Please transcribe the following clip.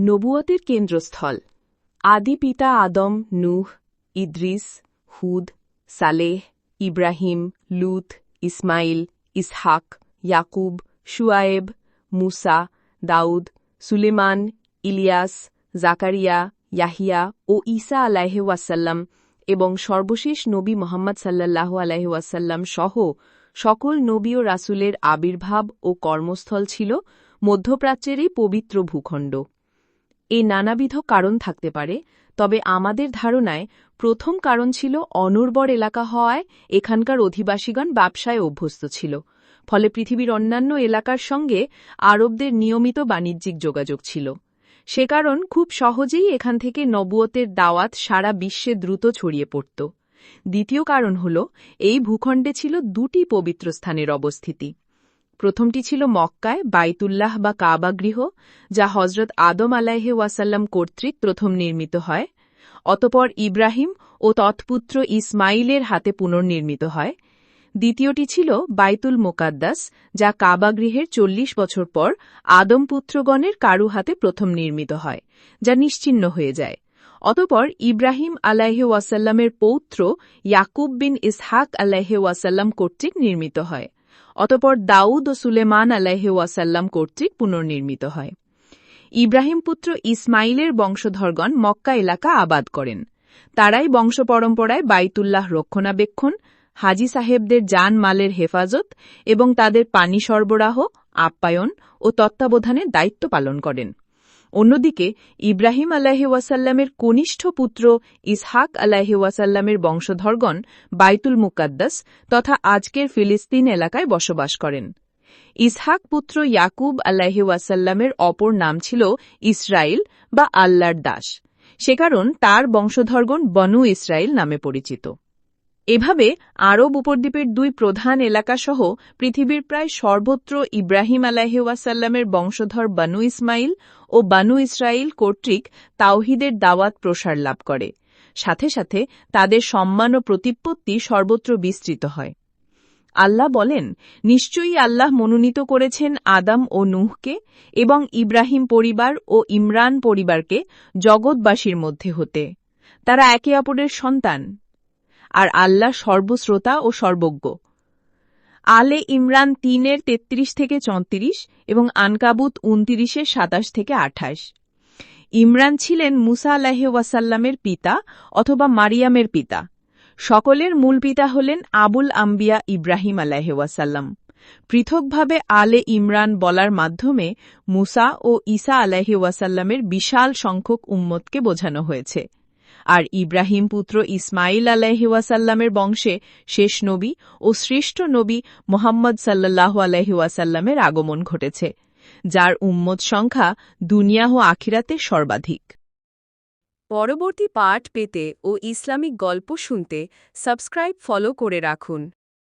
নবুয়তের কেন্দ্রস্থল। আদি পিতা আদম, নূহ, ইদ্রিস, হুদ, সালেহ, ইব্রাহিম, লূত, ইসমাইল, ইসহাক, ইয়াকুব, শুআয়েব, মুসা, দাউদ, সুলেমান, ইলিয়াস, জাকারিয়া, ইয়াহিয়া ও ঈসা আলাইহি ওয়াসাল্লাম এবং সর্বশেষ নবী মুহাম্মদ সাল্লাল্লাহু আলাইহি ওয়াসাল্লাম সহ সকল নবী ও রাসূলের আবির্ভাব ও কর্মস্থল ছিল মধ্যপ্রাচ্যের এই পবিত্র ভূখণ্ড। এ নানাবিধ কারণ থাকতে পারে, তবে আমাদের ধারণায় প্রথম কারণ ছিল অনুর্বর এলাকা হওয়ায় এখানকার অধিবাসীগণ ব্যবসায় অভ্যস্ত ছিল, ফলে পৃথিবীর অন্যান্য এলাকার সঙ্গে আরবদের নিয়মিত বাণিজ্যিক যোগাযোগ ছিল। সে কারণ খুব সহজেই এখান থেকে নবুয়তের দাওয়াত সারা বিশ্বে দ্রুত ছড়িয়ে পড়ত। দ্বিতীয় কারণ হল এই ভূখণ্ডে ছিল দুটি পবিত্র স্থানের অবস্থিতি। প্রথমটি ছিল মক্কায় বাইতুল্লাহ বা কাবা গৃহ, যা হজরত আদম আলাইহি ওয়াসাল্লাম কর্তৃক প্রথম নির্মিত হয়, অতঃপর ইব্রাহিম ও তৎপুত্র ইসমাইলের হাতে পুনর্নির্মিত হয়। দ্বিতীয়টি ছিল বাইতুল মুকাদ্দাস, যা কাবা গৃহের ৪০ বছর পর আদম পুত্রগণের কারু হাতে প্রথম নির্মিত হয়, যা নিশ্চিহ্ন হয়ে যায়। অতঃপর ইব্রাহিম আলাইহি ওয়াসাল্লামের পৌত্র ইয়াকুব বিন ইসহাক আলাইহি ওয়াসাল্লাম কর্তৃক নির্মিত হয়। অতঃপর দাউদ ও সুলেমান আলাইহি ওয়াসাল্লাম কর্তৃক পুনর্নির্মিত হয়। ইব্রাহিম পুত্র ইসমাইলের বংশধরগণ মক্কা এলাকা আবাদ করেন। তারাই বংশ পরম্পরায় বাইতুল্লাহ রক্ষণাবেক্ষণ, হাজি সাহেবদের জান মালের হেফাজত এবং তাদের পানি সরবরাহ, আপ্যায়ন ও তত্ত্বাবধানের দায়িত্ব পালন করেন। অন্যদিকে ইব্রাহিম আলাইহি ওয়াসাল্লামের কনিষ্ঠ পুত্র ইসহাক আলাইহি ওয়াসাল্লামের বংশধরগণ বাইতুল মুকাদ্দাস তথা আজকের ফিলিস্তিন এলাকায় বসবাস করেন। ইসহাক পুত্র ইয়াকুব আলাইহি ওয়াসাল্লামের অপর নাম ছিল ইসরাইল বা আল্লাহর দাস, সে কারণ তার বংশধরগণ বনু ইসরাইল নামে পরিচিত। এভাবে আরব উপদ্বীপের দুই প্রধান এলাকাসহ পৃথিবীর প্রায় সর্বত্র ইব্রাহিম আলাইহি ওয়াসাল্লামের বংশধর বনু ইসমাইল ও বনু ইসরাইল কর্তৃক তাওহীদের দাওয়াত প্রসার লাভ করে, সাথে সাথে তাদের সম্মান ও প্রতিপত্তি সর্বত্র বিস্তৃত হয়। আল্লাহ বলেন, নিশ্চয়ই আল্লাহ মনোনীত করেছেন আদম ও নূহকে এবং ইব্রাহিম পরিবার ও ইমরান পরিবারকে জগৎবাসীর মধ্যে হতে। তারা একে অপরের সন্তান, আর আল্লাহ সর্বশ্রোতা ও সর্বজ্ঞ। আলে ইমরান ৩-৩৩-৩৪ এবং আনকাবুত ২৯-২৭-২৮। ইমরান ছিলেন মুসা আলাইহি ওয়াসাল্লামের পিতা অথবা মারিয়ামের পিতা। সকলের মূল পিতা হলেন আবুল আম্বিয়া ইব্রাহিম আলাইহি ওয়াসাল্লাম। পৃথকভাবে আলে ইমরান বলার মাধ্যমে মুসা ও ঈসা আলাইহি ওয়াসাল্লামের বিশাল সংখ্যক উম্মতকে বোঝানো হয়েছে। আর ইব্রাহিম পুত্র ইসমাইল আলাইহি ওয়াসাল্লামের বংশে শেষ নবী ও শ্রেষ্ঠ নবী মুহাম্মদ সাল্লাল্লাহু আলাইহি ওয়াসাল্লামের আগমন ঘটেছে, যার উম্মত সংখ্যা দুনিয়া ও আখিরাতে সর্বাধিক। পরবর্তী পাঠ পেতে ও ইসলামিক গল্প শুনতে সাবস্ক্রাইব ফলো করে রাখুন।